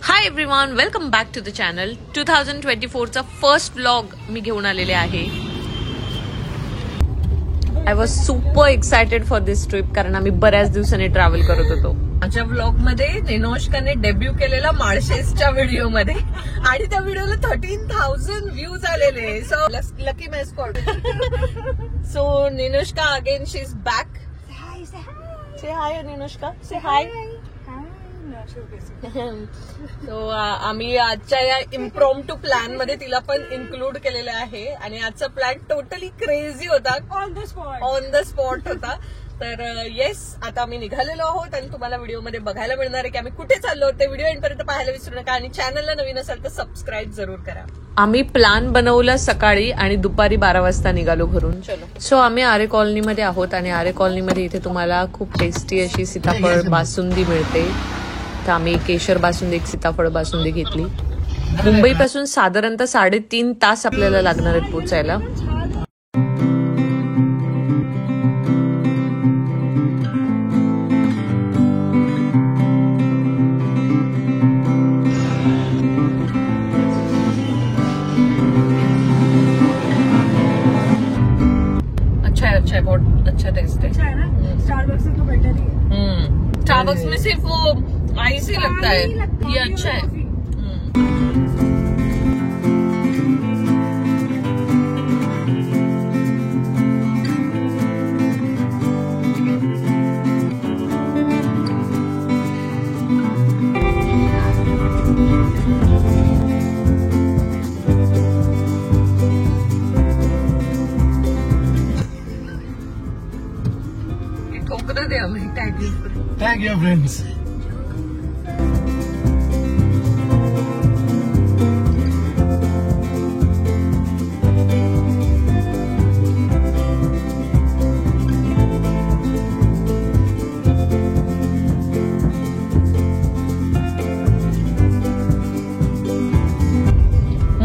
High everyone, welcome back to the channel. 2024 चा first vlog मी घेऊन आलेले आहे. I was super excited for this trip कारण आम्ही बऱ्याच दिवसांनी ट्रॅव्हल करत होतो. माझ्या व्लॉग मध्ये निनोशकाने डेब्यू केलेला माळशेजच्या व्हिडिओ मध्ये आणि त्या व्हिडिओला 13,000 व्ह्यूज आलेले. So lucky mascot. So Ninoshka again she is back. Say hi Ninoshka, say hi. So आम्ही आजच्या या इम्प्रॉम्प्टू प्लॅन मध्ये तिला पण इन्क्लूड केलेलं आहे आणि आजचा प्लॅन टोटली क्रेझी होता. ऑन द स्पॉट होता. तर येस, आता आम्ही निघालेलो आहोत आणि तुम्हाला व्हिडिओमध्ये बघायला मिळणार आहे की आम्ही कुठे चाललो. ते व्हिडिओ एंडपर्यंत पाहायला विसरू नका आणि चॅनलला नवीन असाल तर सबस्क्राईब जरूर करा. आम्ही प्लॅन बनवला सकाळी आणि दुपारी 12 वाजता निघालो घरून. सो आम्ही आरे कॉलनीमध्ये आहोत आणि आरे कॉलनीमध्ये इथे तुम्हाला खूप टेस्टी अशी सीताफळ बासुंदी मिळते. तर आम्ही केशर बासुंदी, एक सीताफळ बासुंदी घेतली. मुंबईपासून साधारणतः 3.5 तास आपल्याला लागणार आहेत पोचायला. अच्छा है, बहुत अच्छा टेस्ट है. अच्छा है ना. स्टारबक्स से तो बेटर ही है. स्टारबक्स में सिर्फ वो आइस ही लगता है. ये अच्छा है. ठोकर दे हमें Tag your friends.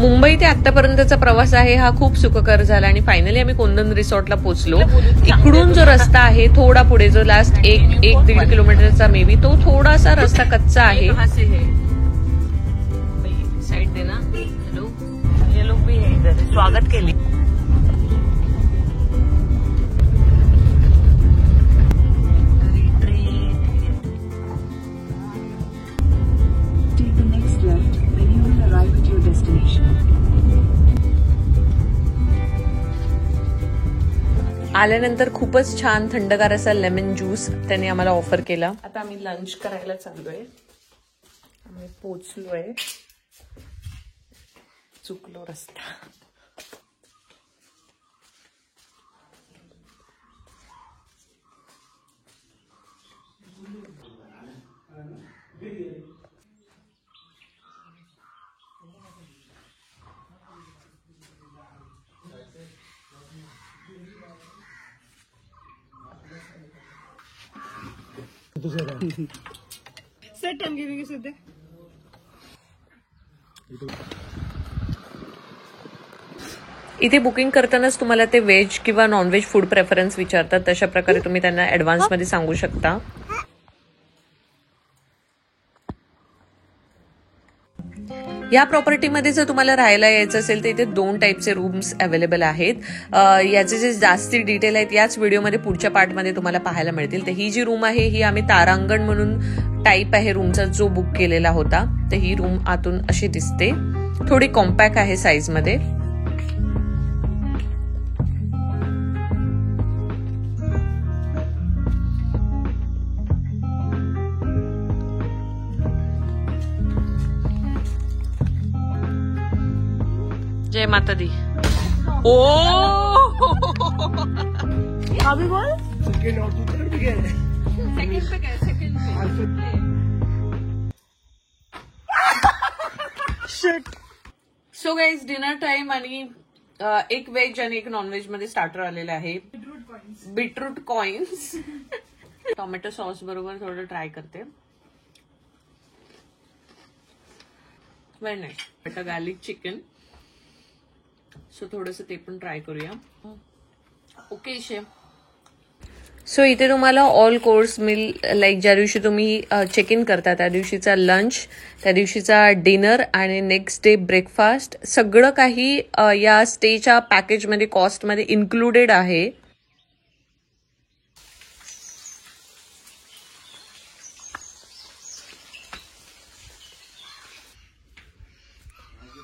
मुंबई ते आतापर्यंतचा प्रवास आहे हा खूप सुखकर झाला आणि फायनली आम्ही कोंदण रिसॉर्टला पोहोचलो. इकडून जो रस्ता आहे थोडा पुढे, जो लास्ट 1-1.5 किलोमीटरचा मे बी, तो थोडासा रस्ता कच्चा आहे. साइड देना. हेलो, ये लोग भी है इधर स्वागत के लिए. Take the next left when you will arrive at your destination. आल्यानंतर खूपच छान थंडगार असा लेमन ज्यूस त्याने आम्हाला ऑफर केला. आता आम्ही लंच करायला चाललोय. आम्ही पोचलोय. चुकलो रस्ता. Set I'm giving you Siddhe. इथे बुकिंग करतानाच तुम्हाला ते व्हेज किंवा नॉनव्हेज फूड प्रेफरन्स विचारतात. तशा प्रकारे तुम्ही त्यांना ऍडव्हान्स मध्ये सांगू शकता. या प्रॉपर्टीमध्ये जर तुम्हाला राहायला यायचं असेल तर इथे 2 टाईपचे रूम्स अवेलेबल आहेत. याचे जे जास्ती डिटेल आहेत याच व्हिडिओमध्ये पुढच्या पार्टमध्ये तुम्हाला पाहायला मिळतील. तर ही जी रूम आहे ही आम्ही तारांगण म्हणून टाईप आहे रूमचा जो बुक केलेला होता. तर ही रूम आतून अशी दिसते. थोडी कॉम्पॅक्ट आहे साईज मध्ये. जय माता दी. ओ अभी बोल. Second और तो third भी गए. सेकंड पे गए. सेकंड पे. Shit. So guys, dinner time आणि एक व्हेज आणि एक नॉनव्हेज मध्ये स्टार्टर आलेलं आहे. Beetroot coins. टोमॅटो सॉस बरोबर थोडं ट्राय करते. Very nice. Butter garlic chicken. So थोडंसं ते पण ट्राय करूया. Okay chef. सो इथे तुम्हाला ऑल कोर्स मील लाईक ज्या दिवशी तुम्ही चेक इन करता त्या दिवशीचा लंच, त्या दिवशीचा डिनर आणि नेक्स्ट डे ब्रेकफास्ट सगळं काही या स्टेच्या पॅकेजमध्ये कॉस्टमध्ये इन्क्लुडेड आहे.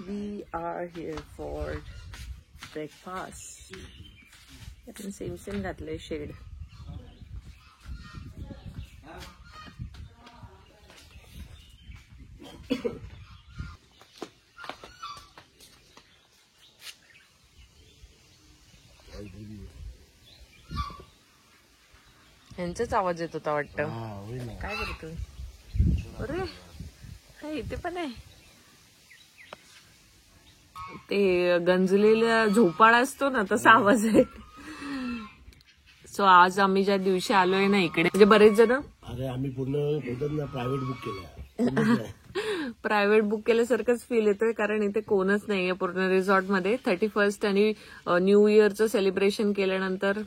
We are here for breakfast. आपण सेम घातलंय शेड. यांचाच आवाज येत होता वाटतं. काय करतो? अरे काय इथे पण आहे ते गंजलेला झोपाळा असतो ना तसा आवाज आहे. सो आज आम्ही ज्या दिवशी आलोय ना इकडे म्हणजे बरेच जण अरे आम्ही पूर्ण प्रायव्हेट बुक केलं. प्रायव्हेट बुक केल्यासारखंच फील येतोय कारण इथे कोणच नाहीये पूर्ण रिसॉर्टमध्ये. 31st आणि न्यू इयरचं सेलिब्रेशन केल्यानंतर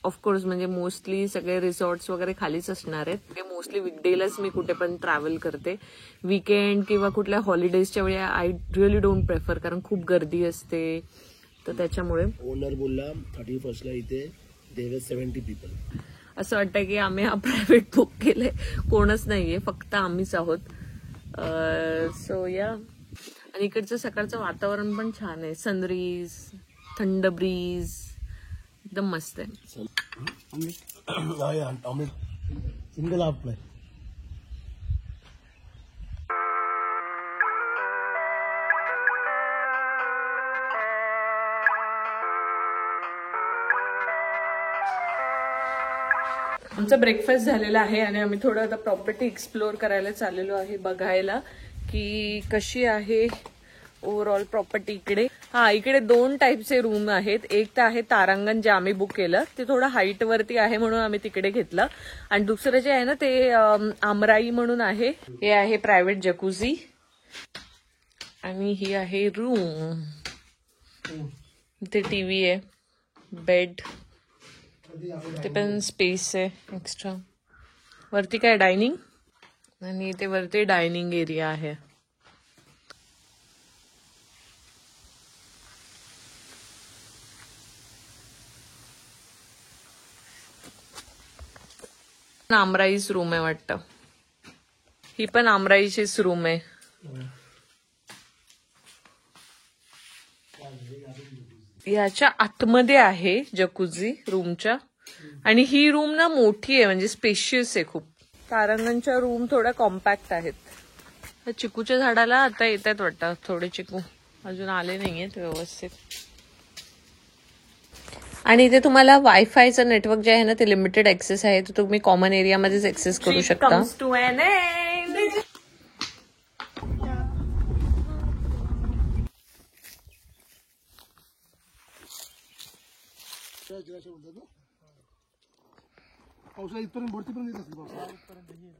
ऑफकोर्स म्हणजे मोस्टली सगळे रिसॉर्ट्स वगैरे खालीच असणार आहेत. मोस्टली वीकडेलाच मी कुठे पण ट्रॅव्हल करते. वीकेंड किंवा कुठल्या हॉलिडेजच्या वेळी आय रिअली डोंट प्रेफर कारण खूप गर्दी असते. तर त्याच्यामुळे ओनर बोलला 31st ला इथे देवर 70 पीपल. असं वाटतं की आम्ही हा प्रायव्हेट बुक केलंय, कोणच नाहीये, फक्त आम्हीच आहोत. सो या आणि इकडचं सकाळचं वातावरण पण छान आहे. सनरीज, थंड ब्रीज, एकदम मस्त आहे. Single half play. आमचा ब्रेकफास्ट झालेला आहे आणि आम्ही थोडं आता प्रॉपर्टी एक्सप्लोअर करायला चाललेलो आहे, बघायला की कशी आहे ओव्हरऑल प्रॉपर्टी इकडे. इकडे 2 टाईपचे रूम आहेत. एक तर आहे तारांगण जे आम्ही बुक केलं, ते थोडं हाईट वरती आहे म्हणून आम्ही तिकडे घेतलं. आणि दुसरं जे आहे ना ते आमराई म्हणून आहे. हे आहे प्रायव्हेट जकुझी आणि ही आहे रूम. इथे टीव्ही आहे, बेड, ते पण स्पेस आहे एक्स्ट्रा. वरती काय डायनिंग आणि इथे वरती डायनिंग एरिया आहे. आमराईच रूम आहे वाटतं. ही पण आमराईचीच रूम आहे. याच्या आतमध्ये आहे जकुझी रूमच्या. आणि ही रूम ना मोठी आहे म्हणजे स्पेशियस आहे खूप. तारांगणच्या रूम थोड्या कॉम्पॅक्ट आहेत. चिकूच्या झाडाला आता येत आहेत वाटतं थोडे चिकू, अजून आले नाहीयेत व्यवस्थित. आणि इथे तुम्हाला वायफायचं नेटवर्क जे आहे ना ते लिमिटेड ऍक्सेस आहे, तर तुम्ही कॉमन एरियामध्येच ऍक्सेस करू शकता.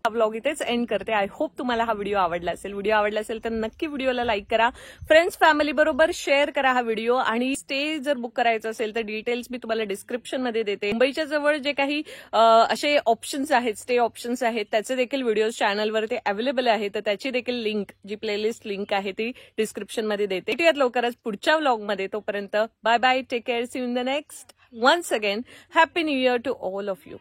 हा ब्लॉग इथेच एंड करते. आय होप तुम्हाला हा व्हिडिओ आवडला असेल. व्हिडिओ आवडला असेल तर नक्की व्हिडिओला लाईक करा, फ्रेंड्स फॅमिली बरोबर शेअर करा हा व्हिडिओ. आणि स्टे जर बुक करायचं असेल तर डिटेल्स मी तुम्हाला डिस्क्रिप्शन मध्ये देते. मुंबईच्या जवळ जे काही असे ऑप्शन्स आहेत, स्टे ऑप्शन्स आहेत, त्याचे देखील व्हिडिओ चॅनलवरती अवेलेबल आहे. तर त्याची देखील लिंक, जी प्लेलिस्ट लिंक आहे ती डिस्क्रिप्शन मध्ये देते. भेटूयात लवकरच पुढच्या व्लॉगमध्ये. तोपर्यंत bye bye, take care, see you in the next. Once again, Happy New Year to all of you.